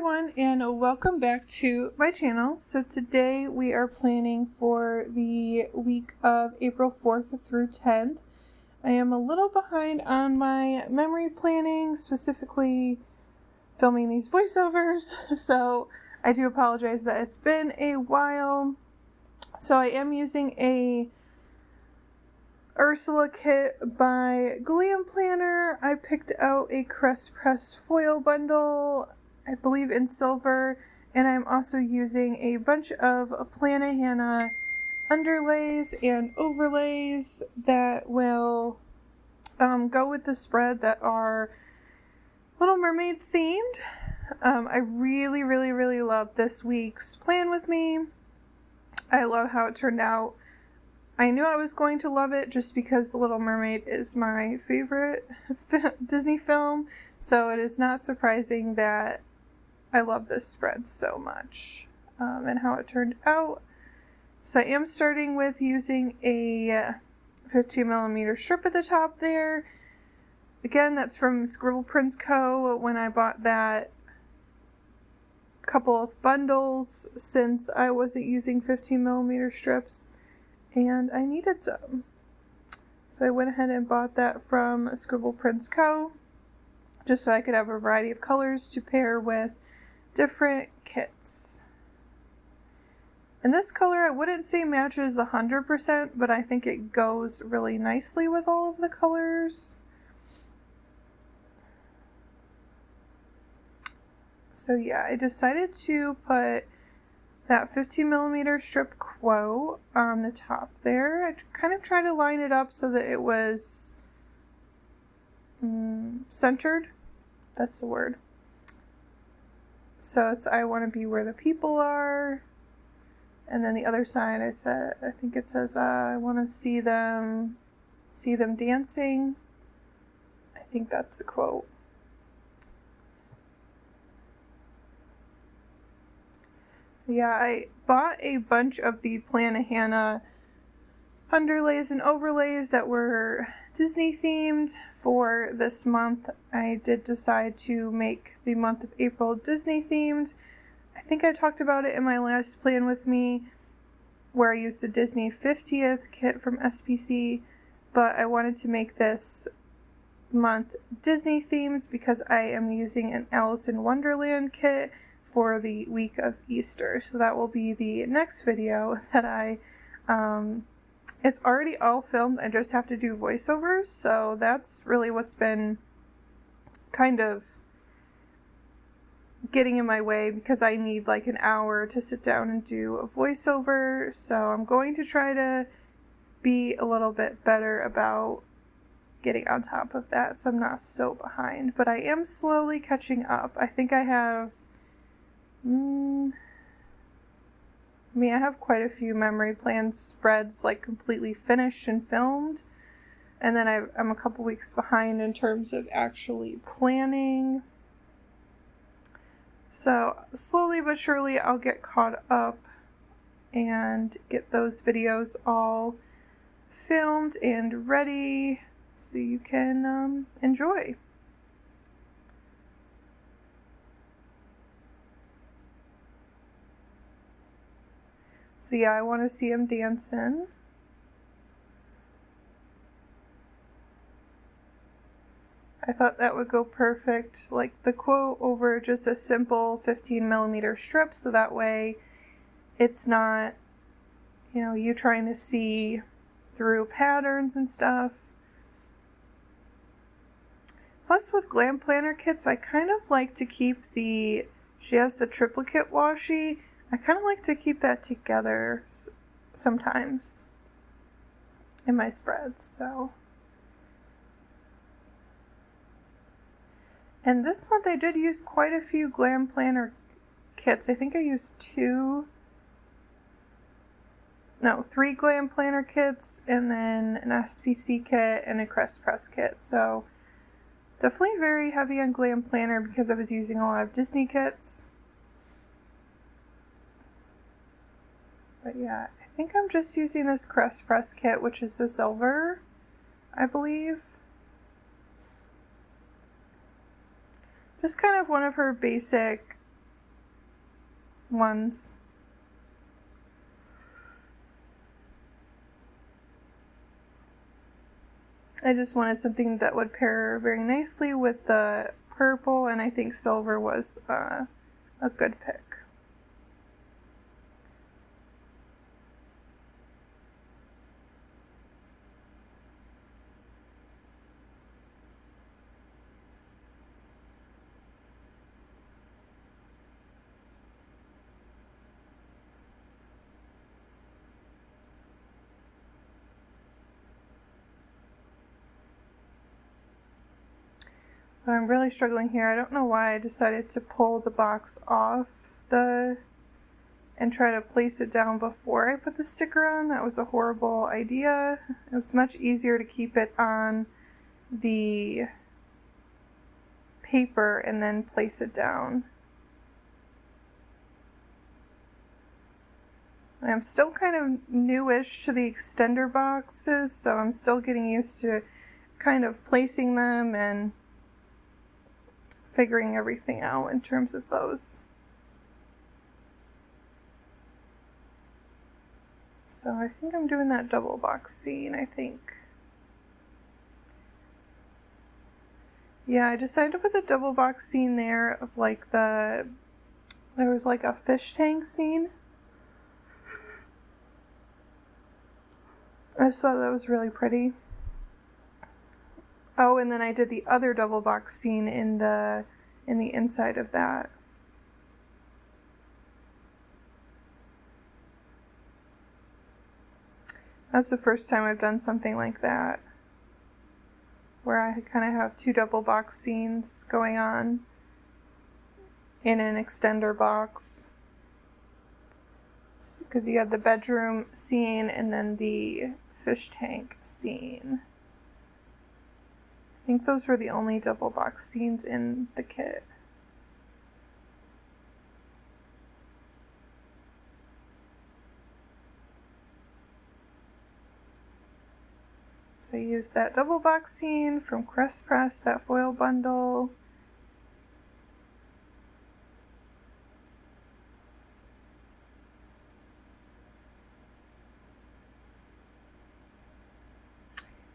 everyone, and welcome back to my channel. So today we are planning for the week of April 4th through 10th. I am a little behind on my memory planning, specifically filming these voiceovers, so I do apologize that it's been a while. So I am using a Ursula kit by Glam planner. I picked out a Crest Press foil bundle, I believe in silver, and I'm also using a bunch of Plannahannah underlays and overlays that will go with the spread that are Little Mermaid themed. I really love this week's plan with me. I love how it turned out. I knew I was going to love it just because The Little Mermaid is my favorite Disney film, so it is not surprising that I love this spread so much and how it turned out. So I am starting with using a 15mm strip at the top there. Again, that's from Scribble Co. when I bought that couple of bundles, since I wasn't using 15mm strips and I needed some. So I went ahead and bought that from Scribble Co. just so I could have a variety of colors to pair with different kits. And this color I wouldn't say matches 100%, but I think it goes really nicely with all of the colors. So yeah, I decided to put that 15mm strip quote on the top there. I kind of tried to line it up so that it was centered. That's the word. So it's I want to be where the people are. And then the other side I think it says I want to see them dancing. I think that's the quote. So yeah, I bought a bunch of the Plannahannah underlays and overlays that were Disney themed for this month. I did decide to make the month of April Disney themed. I think I talked about it in my last plan with me where I used the Disney 50th kit from SPC, but I wanted to make this month Disney themed because I am using an Alice in Wonderland kit for the week of Easter. So that will be the next video that it's already all filmed. I just have to do voiceovers. So that's really what's been kind of getting in my way, because I need like an hour to sit down and do a voiceover. So I'm going to try to be a little bit better about getting on top of that so I'm not so behind. But I am slowly catching up. I think I have I have quite a few memory plan spreads like completely finished and filmed, and then I'm a couple weeks behind in terms of actually planning. So slowly but surely I'll get caught up and get those videos all filmed and ready so you can enjoy. So yeah, I want to see him dancing. I thought that would go perfect, like the quote over just a simple 15mm strip, so that way it's not, you trying to see through patterns and stuff. Plus with Glam planner kits, I kind of like to keep she has the triplicate washi. I kind of like to keep that together sometimes in my spreads, so. And this month I did use quite a few Glam planner kits. I think I used 3 Glam planner kits, and then an SPC kit and a Crest Press kit. So definitely very heavy on Glam planner because I was using a lot of Disney kits. But yeah, I think I'm just using this Crest Press kit, which is the silver, I believe. Just kind of one of her basic ones. I just wanted something that would pair very nicely with the purple, and I think silver was a good pick. But I'm really struggling here. I don't know why I decided to pull the box off and try to place it down before I put the sticker on. That was a horrible idea. It was much easier to keep it on the paper and then place it down. I'm still kind of newish to the extender boxes, so I'm still getting used to kind of placing them and figuring everything out in terms of those. So I think I'm doing that double box scene, I think. Yeah, I decided to put the double box scene there of like there was like a fish tank scene. I just thought that was really pretty. Oh, and then I did the other double box scene in the inside of that. That's the first time I've done something like that, where I kind of have two double box scenes going on in an extender box. Because you had the bedroom scene and then the fish tank scene. I think those were the only double box scenes in the kit. So I used that double box scene from Crest Press, that foil bundle.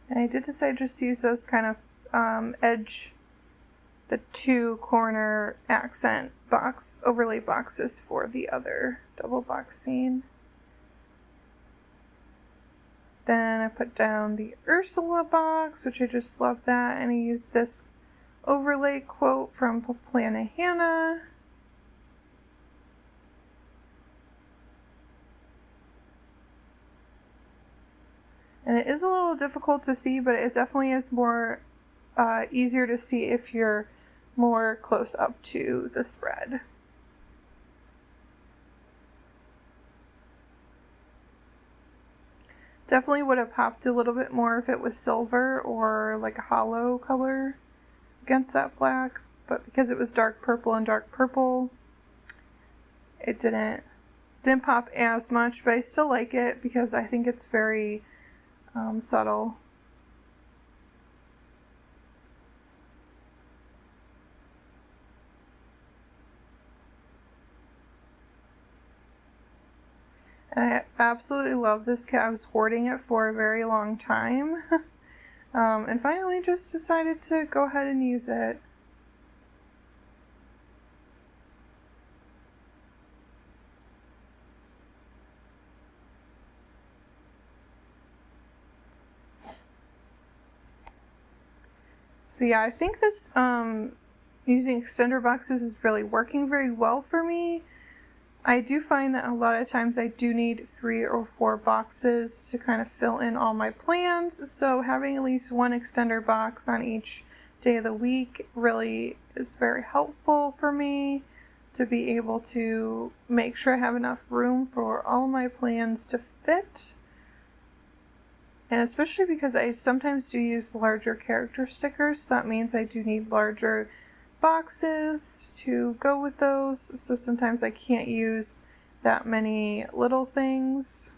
And I did decide just to use those kind of edge, the two corner accent box overlay boxes for the other double box scene. Then I put down the Ursula box, which I just love that, and I used this overlay quote from Plannahannah. And it is a little difficult to see, but it definitely is more easier to see if you're more close up to the spread. Definitely would have popped a little bit more if it was silver or like a hollow color against that black, but because it was dark purple and dark purple, it didn't pop as much, but I still like it because I think it's very subtle. And I absolutely love this kit. I was hoarding it for a very long time. And finally just decided to go ahead and use it. So yeah, I think this using extender boxes is really working very well for me. I do find that a lot of times I do need 3 or 4 boxes to kind of fill in all my plans, so having at least one extender box on each day of the week really is very helpful for me to be able to make sure I have enough room for all my plans to fit. And especially because I sometimes do use larger character stickers, so that means I do need larger boxes to go with those, so sometimes I can't use that many little things.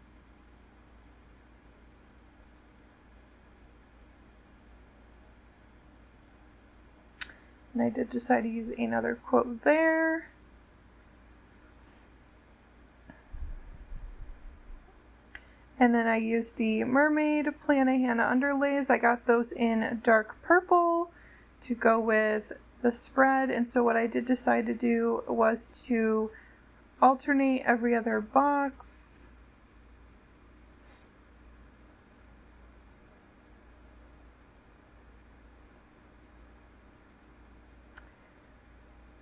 And I did decide to use another quote there. And then I used the Mermaid Plannahannah Underlays. I got those in dark purple to go with the spread. And so what I did decide to do was to alternate every other box.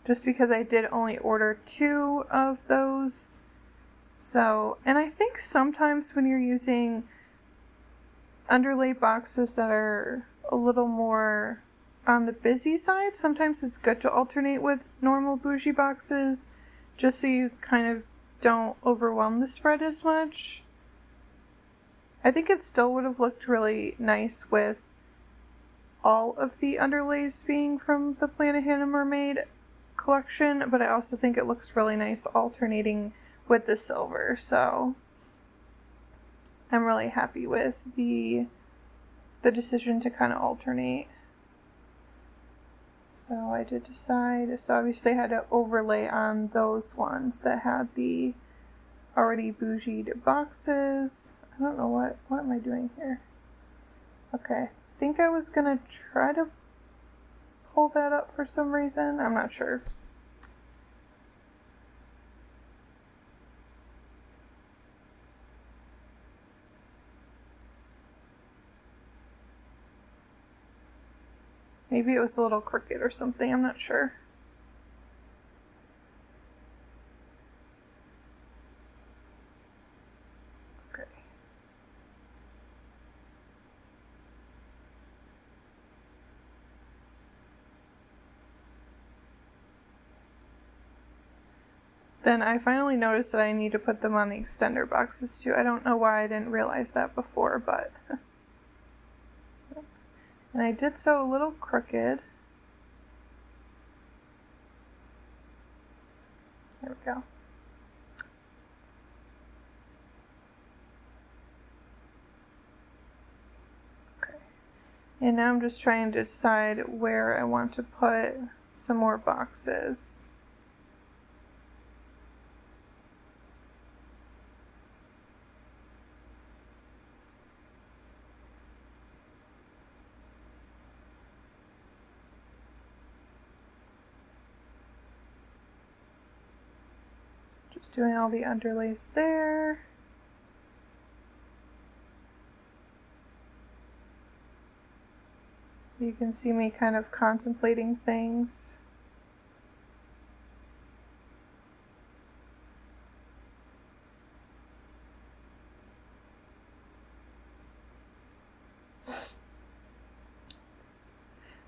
Just because I did only order 2 of those. So, and I think sometimes when you're using underlay boxes that are a little more on the busy side, sometimes it's good to alternate with normal bougie boxes, just so you kind of don't overwhelm the spread as much. I think it still would have looked really nice with all of the underlays being from the Plannahannah Mermaid collection, but I also think it looks really nice alternating with the silver, so I'm really happy with the decision to kind of alternate. So I did decide, so obviously I had to overlay on those ones that had the already bougied boxes. I don't know what am I doing here? Okay, I think I was gonna try to pull that up for some reason. I'm not sure. Maybe it was a little crooked or something, I'm not sure. Okay. Then I finally noticed that I need to put them on the extender boxes too. I don't know why I didn't realize that before, but... And I did so a little crooked. There we go. Okay. And now I'm just trying to decide where I want to put some more boxes. Just doing all the underlays there. You can see me kind of contemplating things.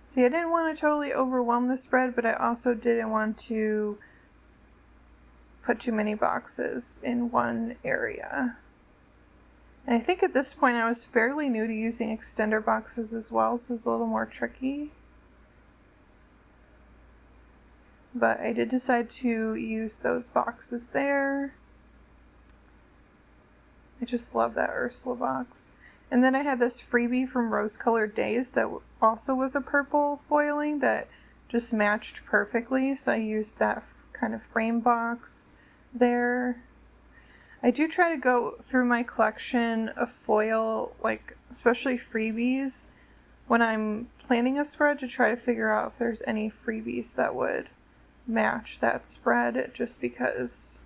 See, I didn't want to totally overwhelm the spread, but I also didn't want to put too many boxes in one area. And I think at this point I was fairly new to using extender boxes as well, so it was a little more tricky. But I did decide to use those boxes there. I just love that Ursula box. And then I had this freebie from Rose Colored Days that also was a purple foiling that just matched perfectly, so I used that kind of frame box there. I do try to go through my collection of foil, like especially freebies, when I'm planning a spread to try to figure out if there's any freebies that would match that spread, just because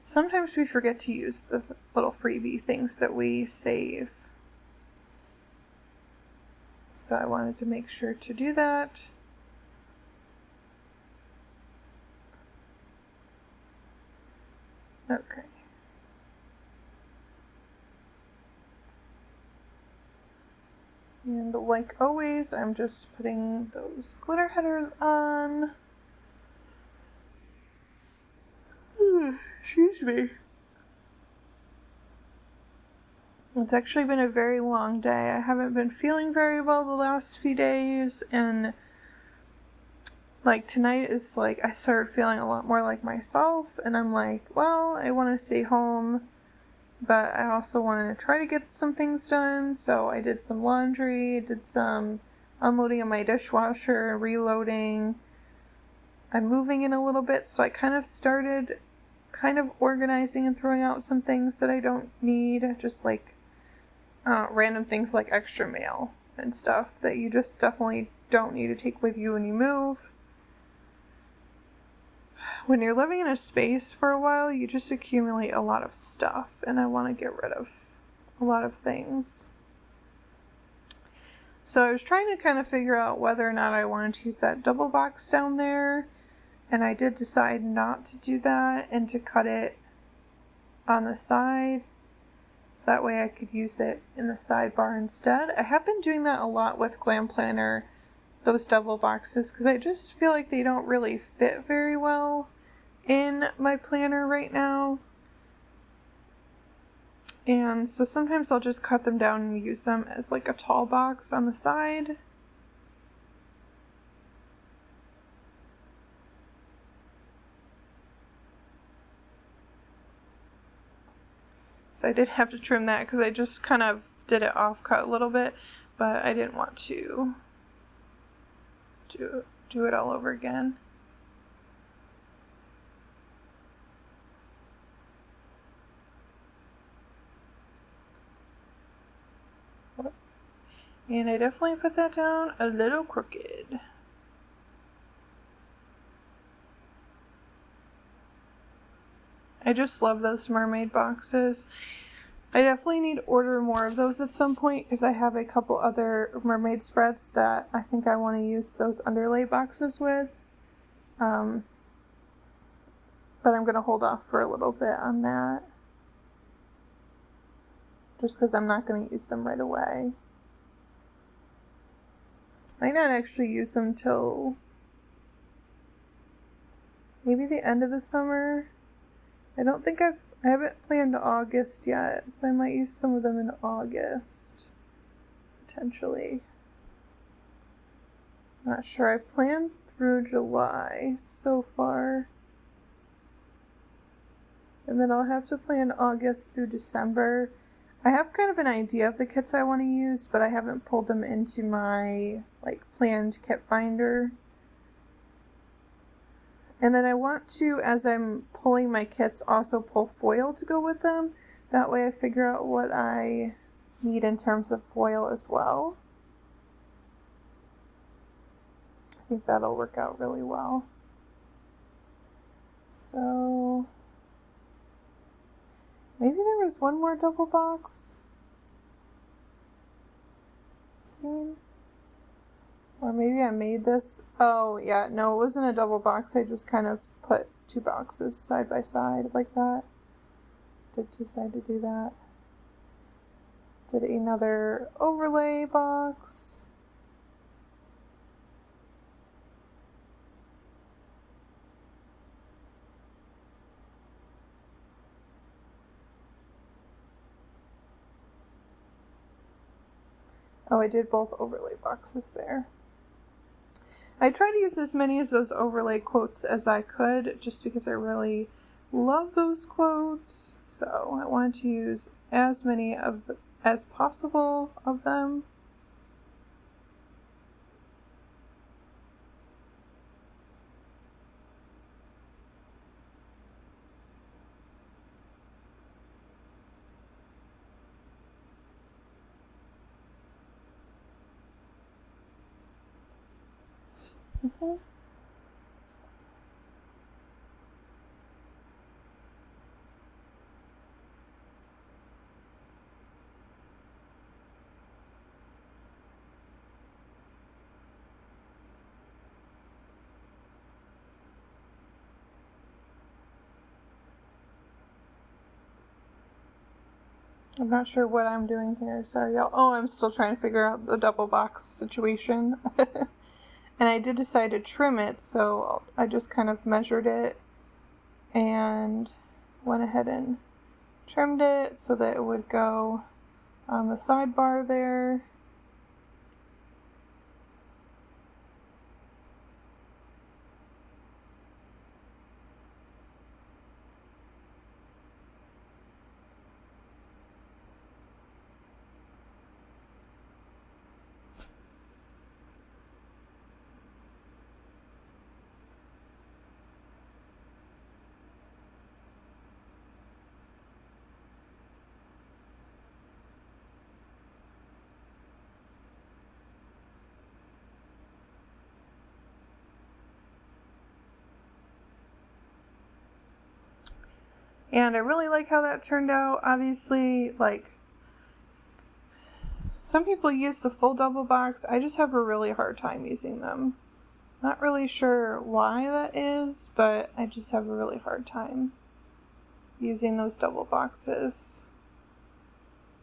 sometimes we forget to use the little freebie things that we save. So I wanted to make sure to do that. Okay. And like always, I'm just putting those glitter headers on. Excuse me. It's actually been a very long day. I haven't been feeling very well the last few days, and like tonight is like I started feeling a lot more like myself, and I'm like, well, I want to stay home, but I also want to try to get some things done. So I did some laundry, did some unloading of my dishwasher, reloading. I'm moving in a little bit, so I kind of started kind of organizing and throwing out some things that I don't need, just like random things like extra mail and stuff that you just definitely don't need to take with you when you move. When you're living in a space for a while, you just accumulate a lot of stuff, and I want to get rid of a lot of things. So I was trying to kind of figure out whether or not I wanted to use that double box down there, and I did decide not to do that and to cut it on the side, so that way I could use it in the sidebar instead. I have been doing that a lot with Glam Planner, those double boxes, because I just feel like they don't really fit very well in my planner right now. And so sometimes I'll just cut them down and use them as like a tall box on the side. So I did have to trim that because I just kind of did it off cut a little bit, but I didn't want to do it all over again. And I definitely put that down a little crooked. I just love those mermaid boxes. I definitely need to order more of those at some point because I have a couple other mermaid spreads that I think I want to use those underlay boxes with. But I'm going to hold off for a little bit on that. Just because I'm not going to use them right away. Might not actually use them till maybe the end of the summer. I don't think I haven't planned August yet, so I might use some of them in August, potentially. Not sure. I've planned through July so far. And then I'll have to plan August through December. I have kind of an idea of the kits I want to use, but I haven't pulled them into my planned kit binder. And then I want to, as I'm pulling my kits, also pull foil to go with them. That way I figure out what I need in terms of foil as well. I think that'll work out really well. So maybe there was one more double box scene. Or maybe I made this. Oh, yeah. No, it wasn't a double box. I just kind of put two boxes side by side like that. Did decide to do that. Did another overlay box. Oh, I did both overlay boxes there. I try to use as many of those overlay quotes as I could, just because I really love those quotes. So I wanted to use as many as possible of them. Mm-hmm. I'm not sure what I'm doing here. Sorry, y'all. Oh, I'm still trying to figure out the double box situation. And I did decide to trim it, so I just kind of measured it and went ahead and trimmed it so that it would go on the sidebar there. And I really like how that turned out. Obviously, like, some people use the full double box. I just have a really hard time using them. Not really sure why that is, but I just have a really hard time using those double boxes.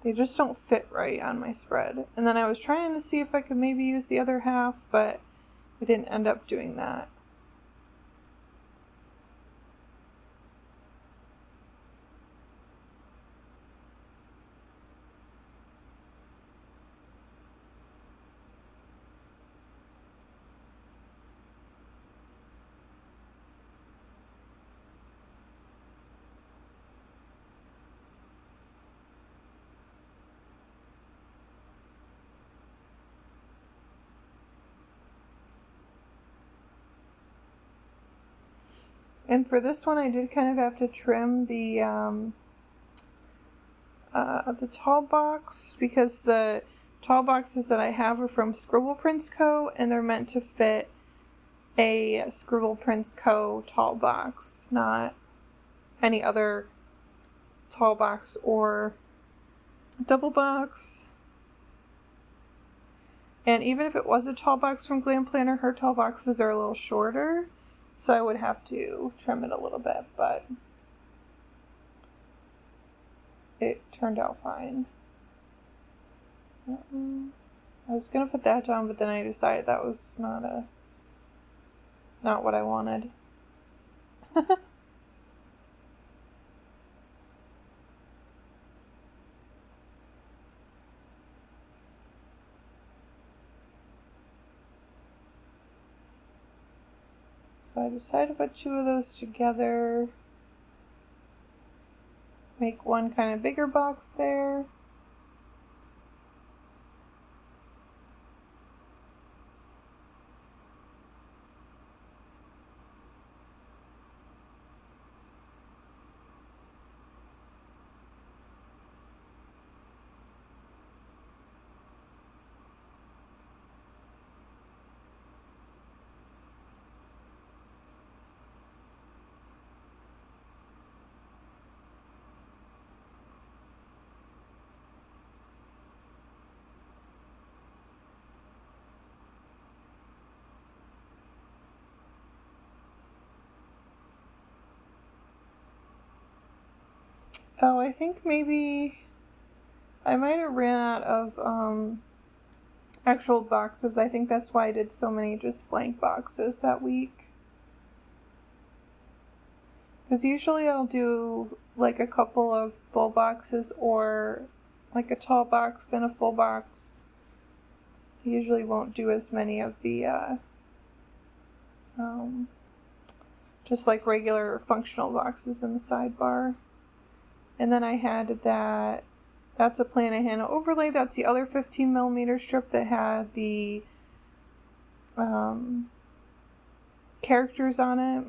They just don't fit right on my spread. And then I was trying to see if I could maybe use the other half, but I didn't end up doing that. And for this one, I did kind of have to trim the tall box, because the tall boxes that I have are from Scribble Prints Co. and they're meant to fit a Scribble Prints Co. tall box, not any other tall box or double box. And even if it was a tall box from Glam Planner, her tall boxes are a little shorter, so I would have to trim it a little bit, but it turned out fine. I was gonna put that down, but then I decided that was not what I wanted. So I decided to put two of those together. Make one kind of bigger box there. Oh, I think maybe I might have ran out of actual boxes. I think that's why I did so many just blank boxes that week. Because usually I'll do like a couple of full boxes or like a tall box and a full box. I usually won't do as many of the just like regular functional boxes in the sidebar. And then I had that's a Plannahannah overlay. That's the other 15mm strip that had the characters on it.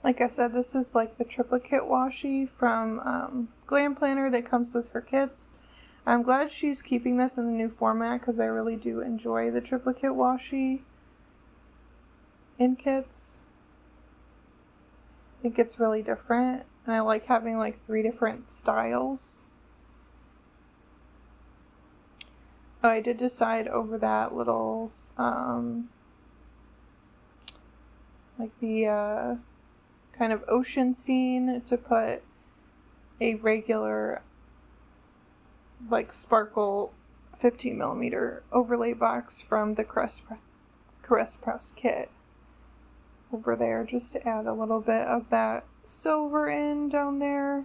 Like I said, this is like the triplicate washi from Glam Planner that comes with her kits. I'm glad she's keeping this in the new format because I really do enjoy the triplicate washi in kits. I think it's really different, and I like having like 3 different styles. Oh, I did decide over that little like the kind of ocean scene to put a regular like sparkle 15mm overlay box from the Caress Press kit over there, just to add a little bit of that silver in down there.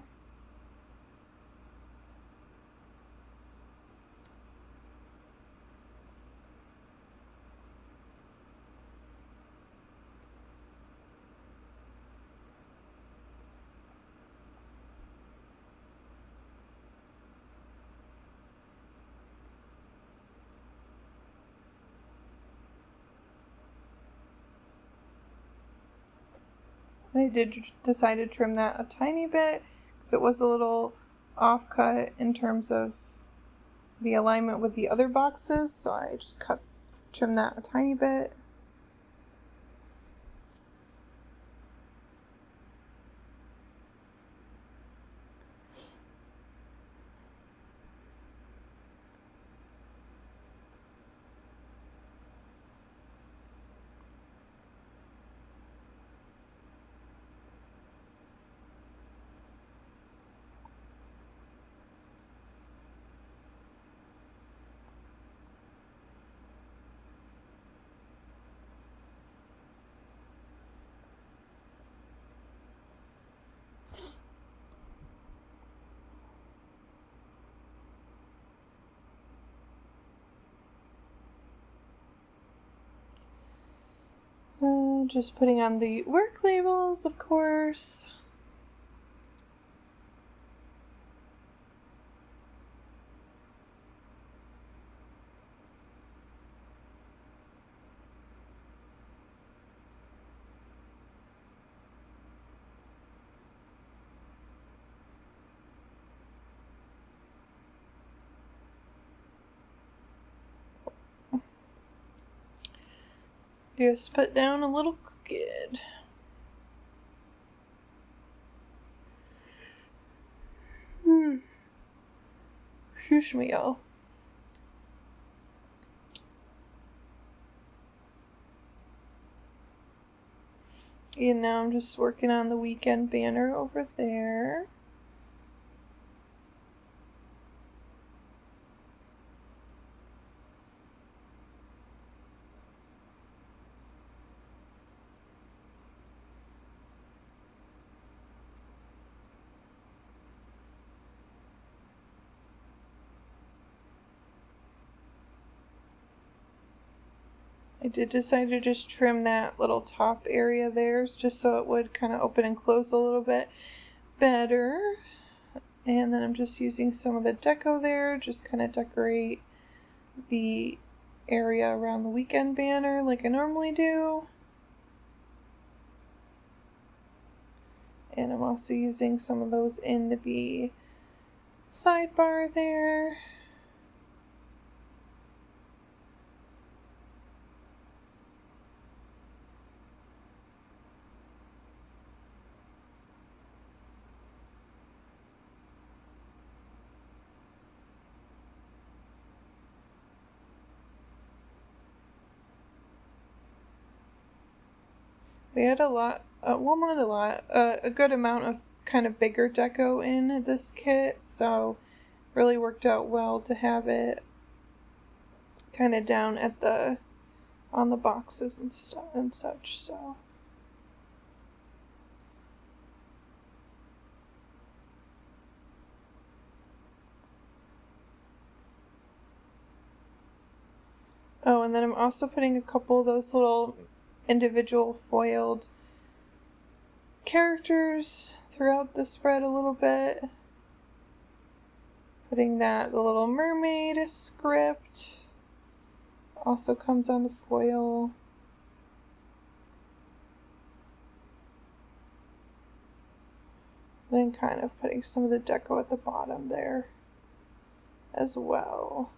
I did decide to trim that a tiny bit because it was a little off-cut in terms of the alignment with the other boxes, so I just trim that a tiny bit. Just putting on the work labels, of course. Just put down a little crooked. Excuse me, y'all. And now I'm just working on the weekend banner over there. I did decide to just trim that little top area there just so it would kind of open and close a little bit better. And then I'm just using some of the deco there, just kind of decorate the area around the weekend banner like I normally do. And I'm also using some of those in the sidebar there. We had a good amount of kind of bigger deco in this kit, so really worked out well to have it kind of down at on the boxes and stuff and such, so. Oh, and then I'm also putting a couple of those little individual foiled characters throughout the spread a little bit. Putting the little mermaid script also comes on the foil. Then kind of putting some of the deco at the bottom there as well.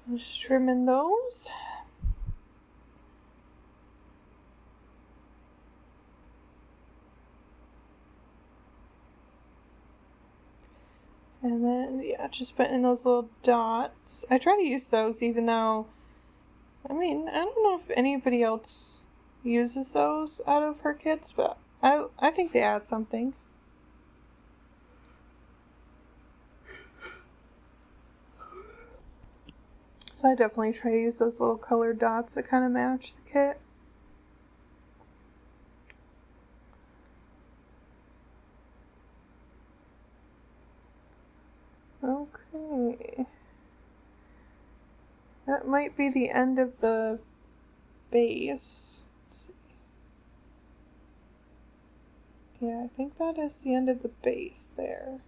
I'm just trimming those. And then, yeah, just putting in those little dots. I try to use those even though, I mean, I don't know if anybody else uses those out of her kits, but I think they add something. So I definitely try to use those little colored dots that kind of match the kit. That might be the end of the base. Let's see. Yeah, I think that is the end of the base there.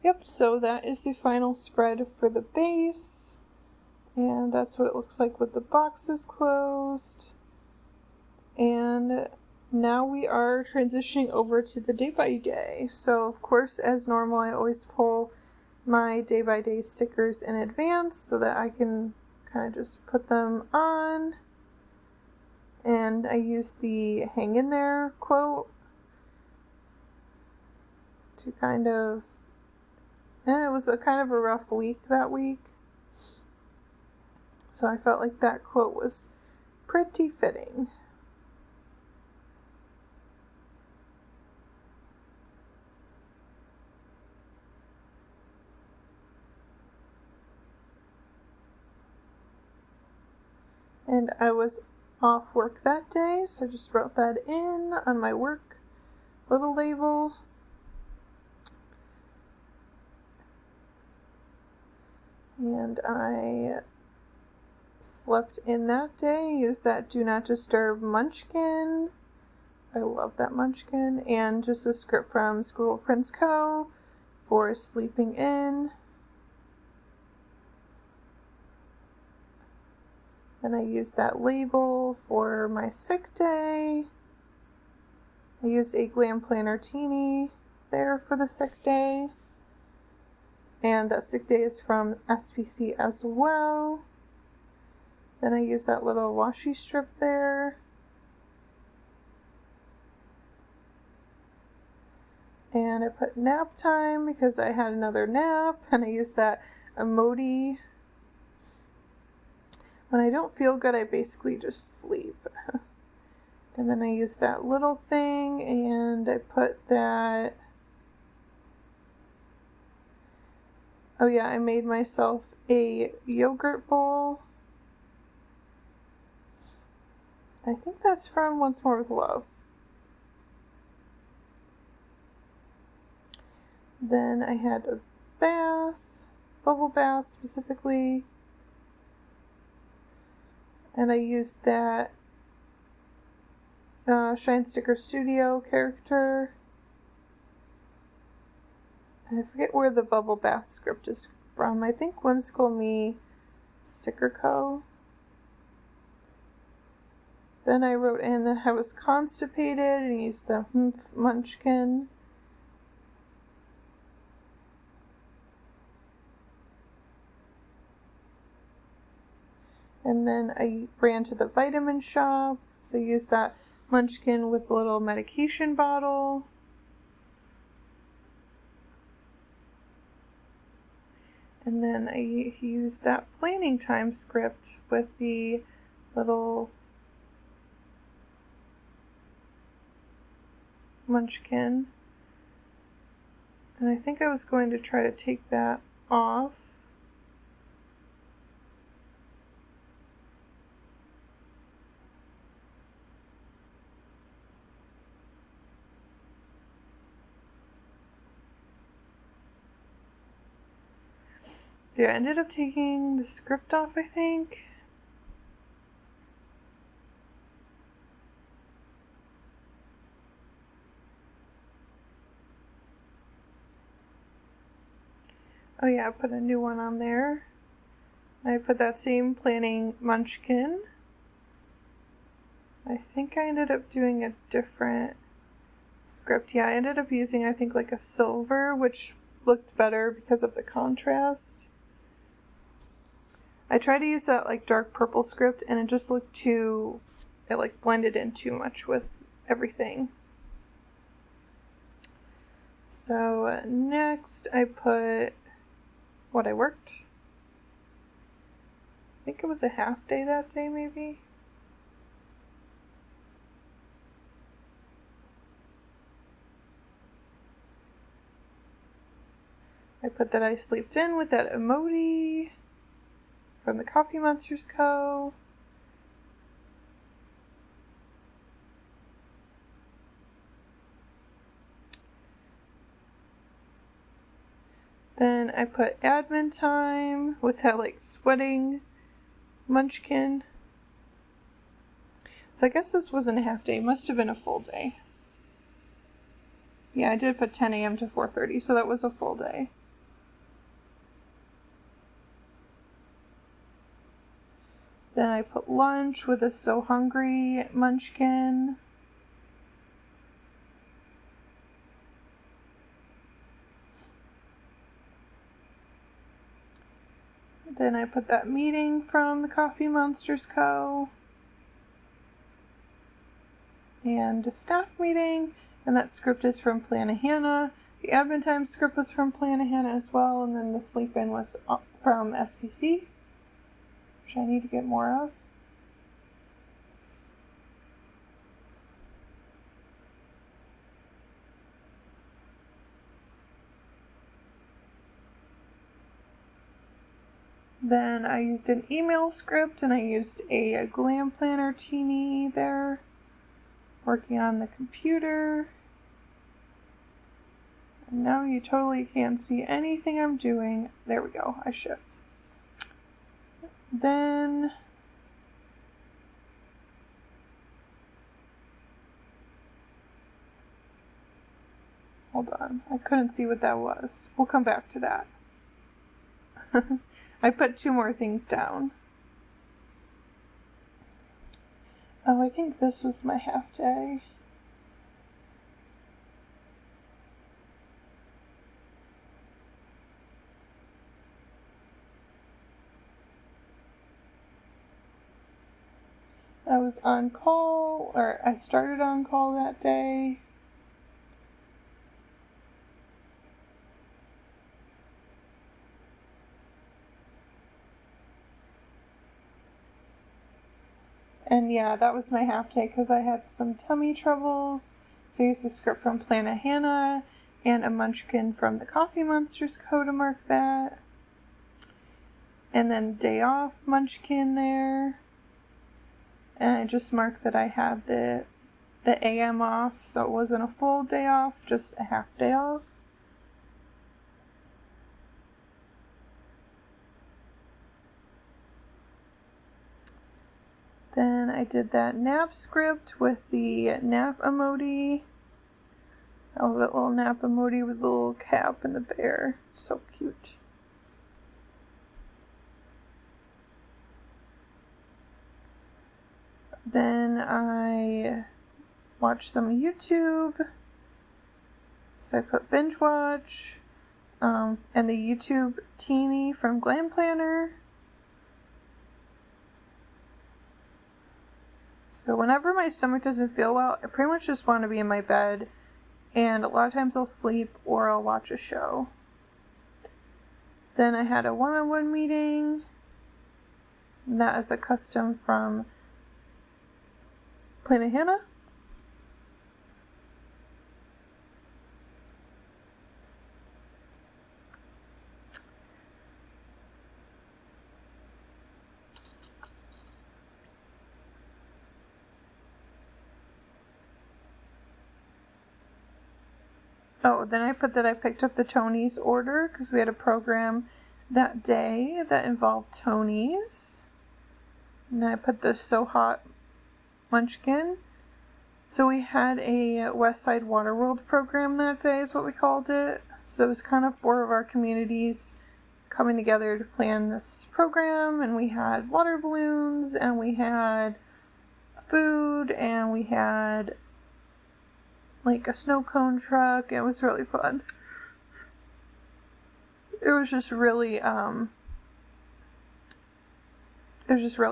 Yep, so that is the final spread for the base. And that's what it looks like with the boxes closed. And now we are transitioning over to the day by day. So of course, as normal, I always pull my day by day stickers in advance so that I can kind of just put them on. And I use the hang in there quote to kind of, it was a kind of a rough week that week. So I felt like that quote was pretty fitting. And I was off work that day, so I just wrote that in on my work little label. And I slept in that day, used that Do Not Disturb munchkin. I love that munchkin. And just a script from Scribble Prince Co. for sleeping in. Then I used that label for my sick day. I used a Glam Planner Teenie there for the sick day. And that sick day is from SPC as well. Then I used that little washi strip there. And I put nap time because I had another nap. And I used that emoji. When I don't feel good, I basically just sleep. And then I use that little thing, and I put that... Oh yeah, I made myself a yogurt bowl. I think that's from Once More With Love. Then I had a bath, bubble bath specifically. And I used that Shine Sticker Studio character. And I forget where the bubble bath script is from. I think WhimsicalMe Sticker Co. Then I wrote in that I was constipated and used the munchkin. And then I ran to the vitamin shop, so I used that munchkin with the little medication bottle. And then I used that planning time script with the little munchkin. And I think I was going to try to take that off. Yeah, I ended up taking the script off, I think. Oh yeah, I put a new one on there. I put that same planning munchkin. I think I ended up doing a different script. Yeah, I ended up using, I think, like a silver, which looked better because of the contrast. I tried to use that like dark purple script and it just looked too, it like blended in too much with everything. So next I put what I worked. I think it was a half day that day maybe. I put that I slept in with that emoji from the Coffee Monsterz Co. Then I put admin time with that like sweating munchkin. So I guess this wasn't a half day. It must have been a full day. Yeah, I did put 10 a.m. to 4:30, so that was a full day. Then I put lunch with a So Hungry munchkin. Then I put that meeting from the Coffee Monsterz Co. And a staff meeting, and that script is from Plannahannah. The admin time script was from Plannahannah as well, and then the sleep in was from SPC, which I need to get more of. Then I used an email script, and I used a Glam planner teeny there, working on the computer. And now you totally can't see anything I'm doing. There we go, I shift. Then hold on, I couldn't see what that was. We'll come back to that. I put 2 more things down. Oh, I think this was my half day. I was on call, or I started on call that day. And yeah, that was my half day because I had some tummy troubles. So I used a script from Plannahannah and a munchkin from the Coffee Monsterz Co. to mark that. And then day off munchkin there. And I just marked that I had the AM off, so it wasn't a full day off, just a half day off. Then I did that nap script with the nap emoji. I love that little nap emoji with the little cap and the bear. It's so cute. Then I watched some YouTube. So I put binge watch, and the YouTube Teenie from Glam Planner. So whenever my stomach doesn't feel well, I pretty much just want to be in my bed, and a lot of times I'll sleep or I'll watch a show. Then I had a one-on-one meeting. And that is a custom from Plannahannah. Oh, then I put that I picked up the Teenies order because we had a program that day that involved Teenies. And I put the So Hot Munchkin. So we had a West Side Waterworld program that day is what we called it. So it was kind of 4 of our communities coming together to plan this program. And we had water balloons, and we had food, and we had like a snow cone truck. It was really fun. It was just really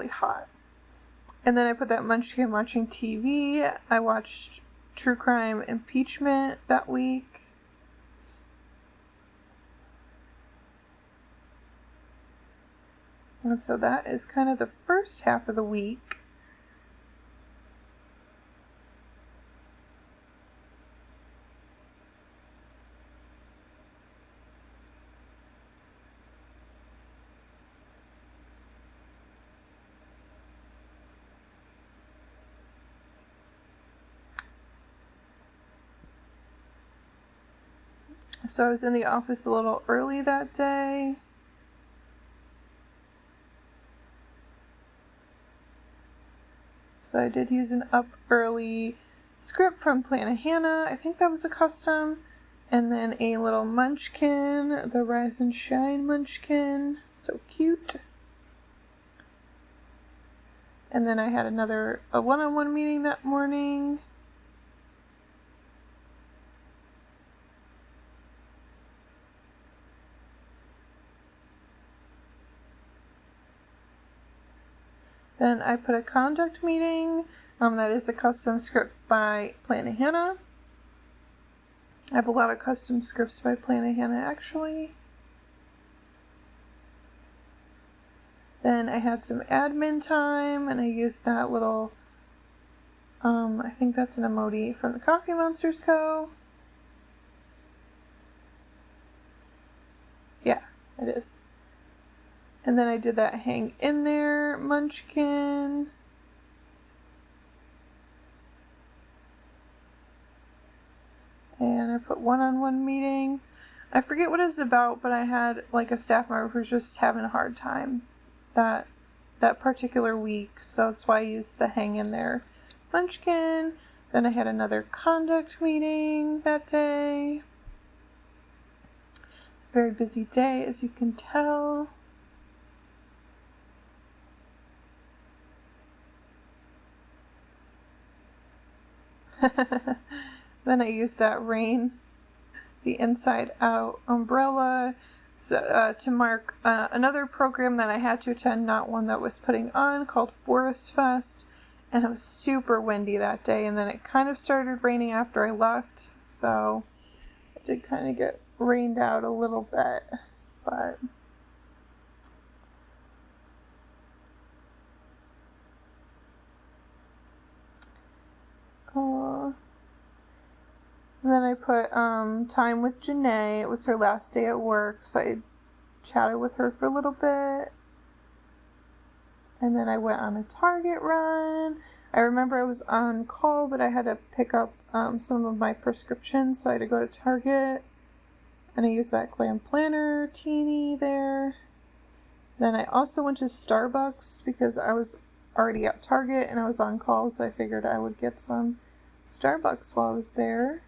hot. And then I put that munchkin watching TV. I watched True Crime Impeachment that week. And so that is kind of the first half of the week. So I was in the office a little early that day. So I did use an up early script from Plannahannah. I think that was a custom. And then a little munchkin, the Rise and Shine munchkin. So cute. And then I had a one-on-one meeting that morning. Then I put a conduct meeting. That is a custom script by Plannahannah. I have a lot of custom scripts by Plannahannah, actually. Then I had some admin time, and I used that little, I think that's an emoji from the Coffee Monsterz Co. Yeah, it is. And then I did that hang in there munchkin. And I put one-on-one meeting. I forget what it's about, but I had like a staff member who's just having a hard time that particular week. So that's why I used the hang in there munchkin. Then I had another conduct meeting that day. It's a very busy day, as you can tell. Then I used that rain, the inside out umbrella, to mark another program that I had to attend, not one that was putting on, called Forest Fest. And it was super windy that day, and then it kind of started raining after I left, so it did kind of get rained out a little bit, but and then I put time with Janae. It was her last day at work, so I chatted with her for a little bit. And then I went on a Target run. I remember I was on call, but I had to pick up some of my prescriptions, so I had to go to Target. And I used that Glam planner teeny there. Then I also went to Starbucks because I was already at Target and I was on call, so I figured I would get some Starbucks while I was there.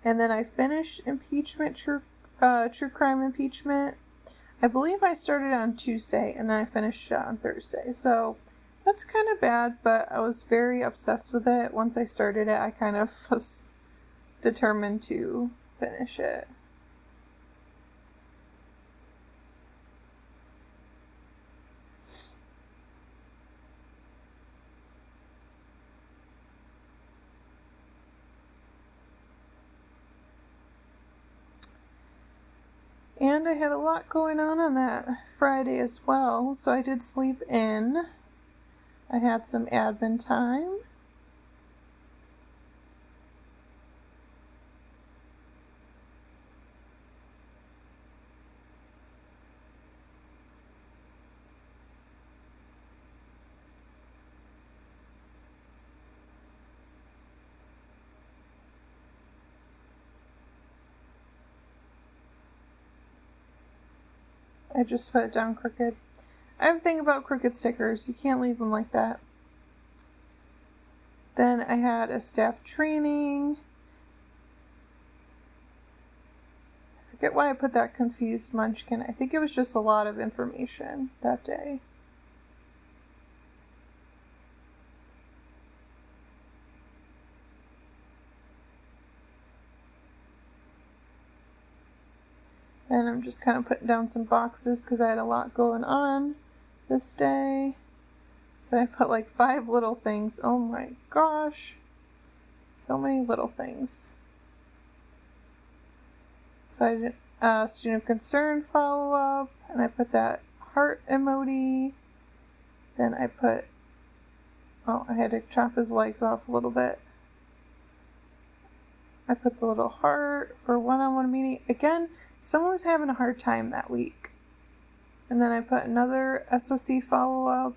And then I finished impeachment, true crime impeachment. I believe I started on Tuesday and then I finished it on Thursday. So that's kind of bad, but I was very obsessed with it. Once I started it, I kind of was determined to finish it. And I had a lot going on that Friday as well, so I did sleep in. I had some admin time. I just put it down crooked. I have a thing about crooked stickers. You can't leave them like that. Then I had a staff training. I forget why I put that confused munchkin. I think it was just a lot of information that day. And I'm just kind of putting down some boxes because I had a lot going on this day. So I put like 5 little things. Oh my gosh. So many little things. So I did student of concern follow-up. And I put that heart emoji. Then I put... Oh, I had to chop his legs off a little bit. I put the little heart for one-on-one meeting. Again, someone was having a hard time that week. And then I put another SOC follow-up.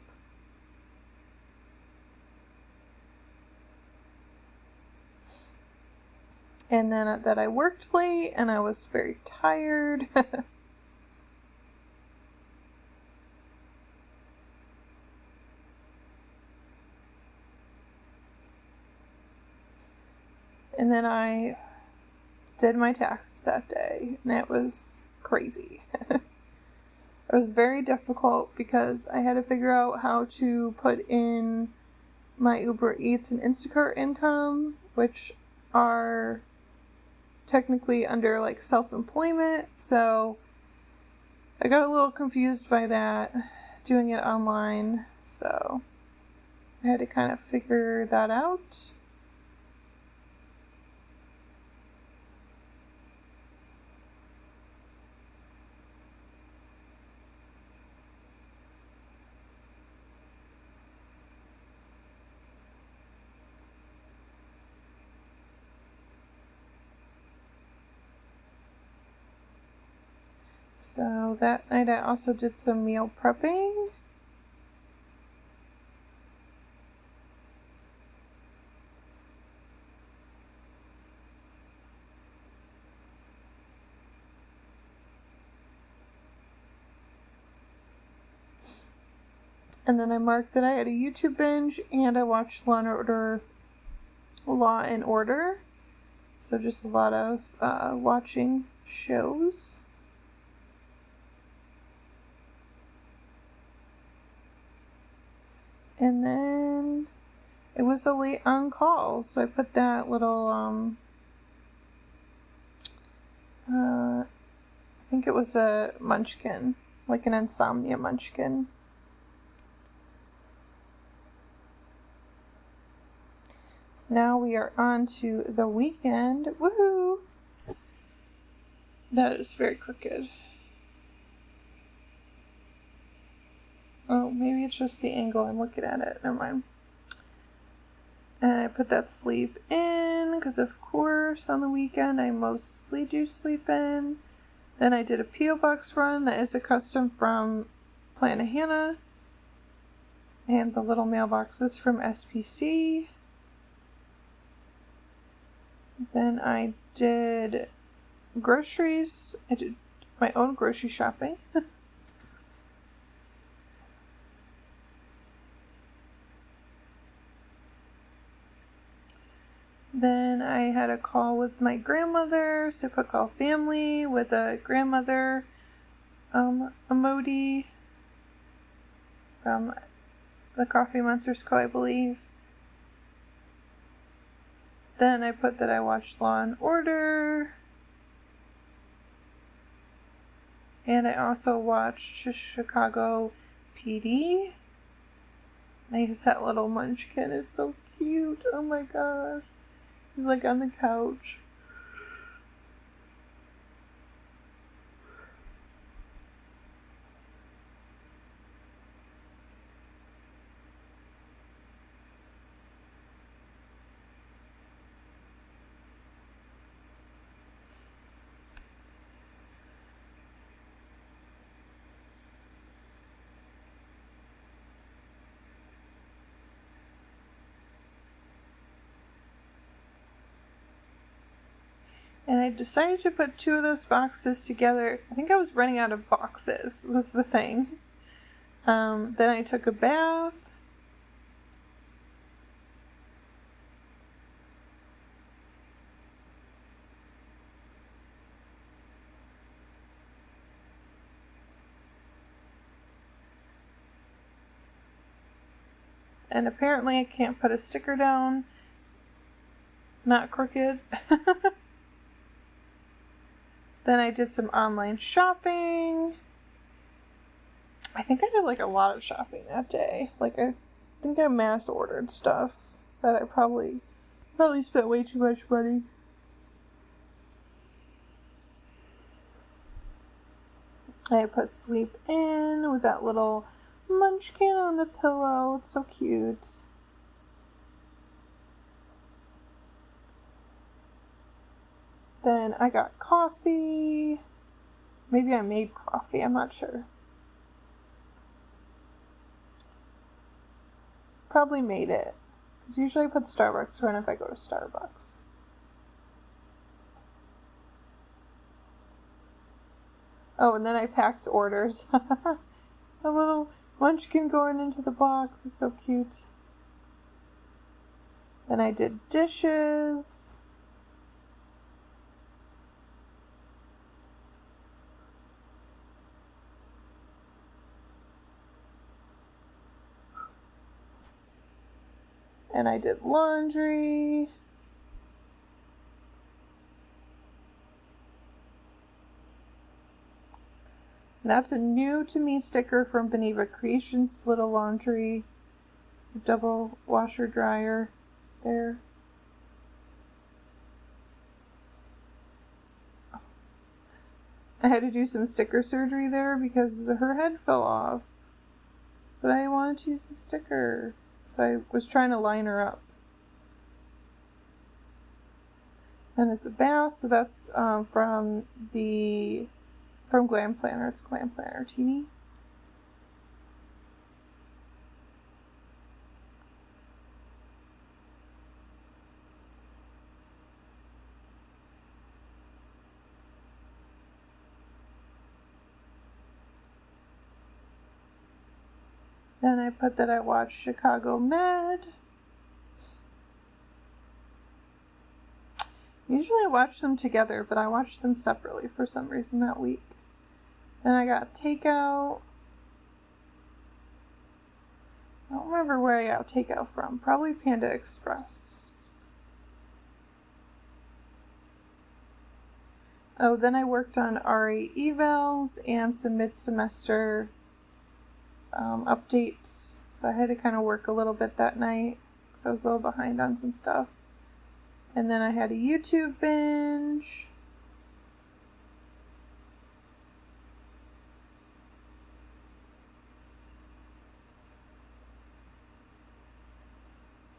And then that I worked late and I was very tired. And then I did my taxes that day, and it was crazy. It was very difficult because I had to figure out how to put in my Uber Eats and Instacart income, which are technically under like self-employment. So I got a little confused by that, doing it online. So I had to kind of figure that out. So that night I also did some meal prepping. And then I marked that I had a YouTube binge and I watched Law and Order. So just a lot of watching shows. And then it was a late on call, so I put that little, I think it was a munchkin, like an insomnia munchkin. So now we are on to the weekend. Woohoo! That is very crooked. Oh, maybe it's just the angle I'm looking at it. Never mind. And I put that sleep in because, of course, on the weekend I mostly do sleep in. Then I did a P.O. Box run that is a custom from Plannahannah. And the little mailboxes from SPC. Then I did groceries. I did my own grocery shopping. Then I had a call with my grandmother, so quick call family with a grandmother emoji from the Coffee Monsterz Co, I believe. Then I put that I watched Law and Order. And I also watched Chicago PD. I use that little munchkin. It's so cute. Oh my gosh. He's like on the couch. And I decided to put two of those boxes together. I think I was running out of boxes, was the thing. Then I took a bath. And apparently I can't put a sticker down. Not crooked. Then I did some online shopping. I think I did like a lot of shopping that day. Like I think I mass ordered stuff that I probably spent way too much money. I put sleep in with that little munchkin on the pillow. It's so cute. Then I got coffee. Maybe I made coffee, I'm not sure. Probably made it. Because usually I put Starbucks on if I go to Starbucks. Oh, and then I packed orders. A little munchkin going into the box. It's so cute. Then I did dishes. And I did laundry. And that's a new to me sticker from Beneva Creations, little laundry, double washer dryer there. I had to do some sticker surgery there because her head fell off. But I wanted to use the sticker, so I was trying to line her up. And it's a bath, so that's from Glam Planner. It's Glam Planner Teenie. Then I put that I watched Chicago Med. Usually I watch them together, but I watched them separately for some reason that week. Then I got takeout. I don't remember where I got takeout from. Probably Panda Express. Oh, then I worked on RA evals and some mid-semester updates. So I had to kind of work a little bit that night because I was a little behind on some stuff. And then I had a YouTube binge.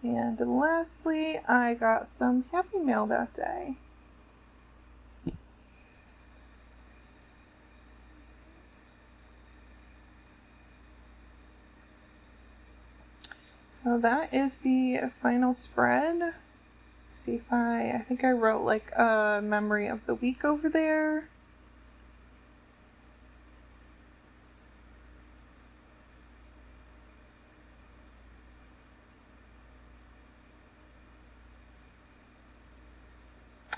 And lastly, I got some Happy Mail that day. So that is the final spread. See if I think I wrote like a memory of the week over there.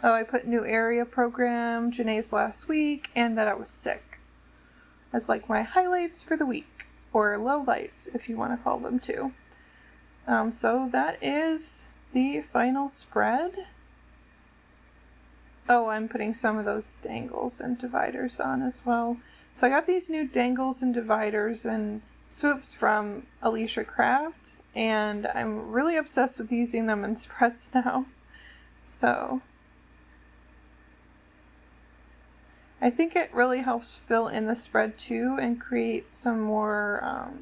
Oh, I put new area program, Janae's last week, and that I was sick as like my highlights for the week, or lowlights if you want to call them too. So that is the final spread. Oh, I'm putting some of those dangles and dividers on as well. So I got these new dangles and dividers and swoops from Alicia Craft, and I'm really obsessed with using them in spreads now. So I think it really helps fill in the spread too and create some more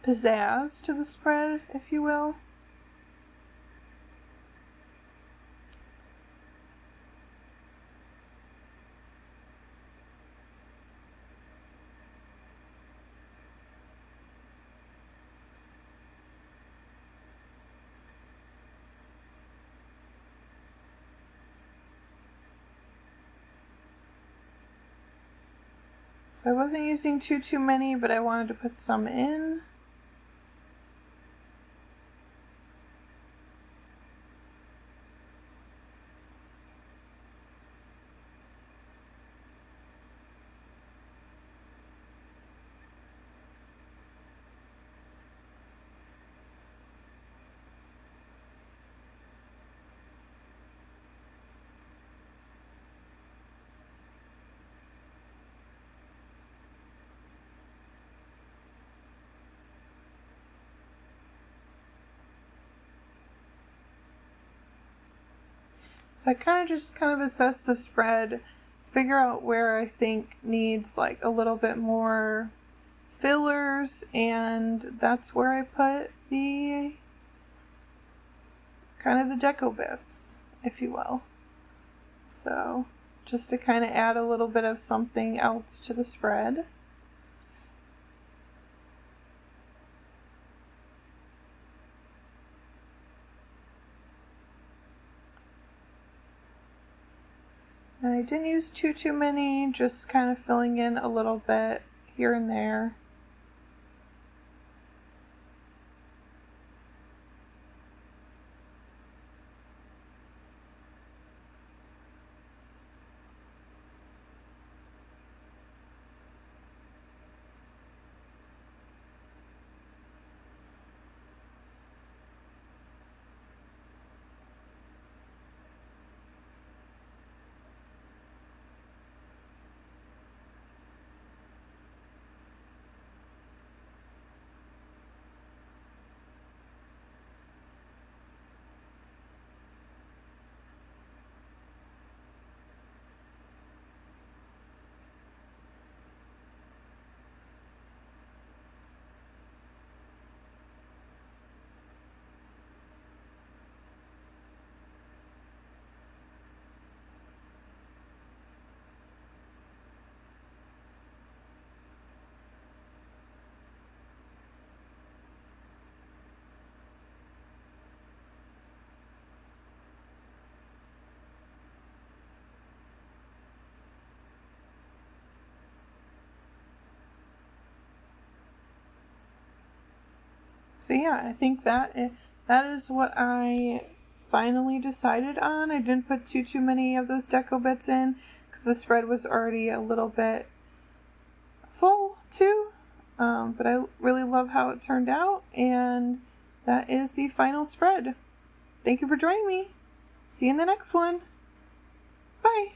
pizzazz to the spread, if you will. So I wasn't using too many, but I wanted to put some in. So I kind of assess the spread, figure out where I think needs like a little bit more fillers, and that's where I put the kind of the deco bits, if you will. So just to kind of add a little bit of something else to the spread. And I didn't use too many, just kind of filling in a little bit here and there. So yeah, I think that is what I finally decided on. I didn't put too many of those deco bits in because the spread was already a little bit full too. But I really love how it turned out, and that is the final spread. Thank you for joining me. See you in the next one. Bye.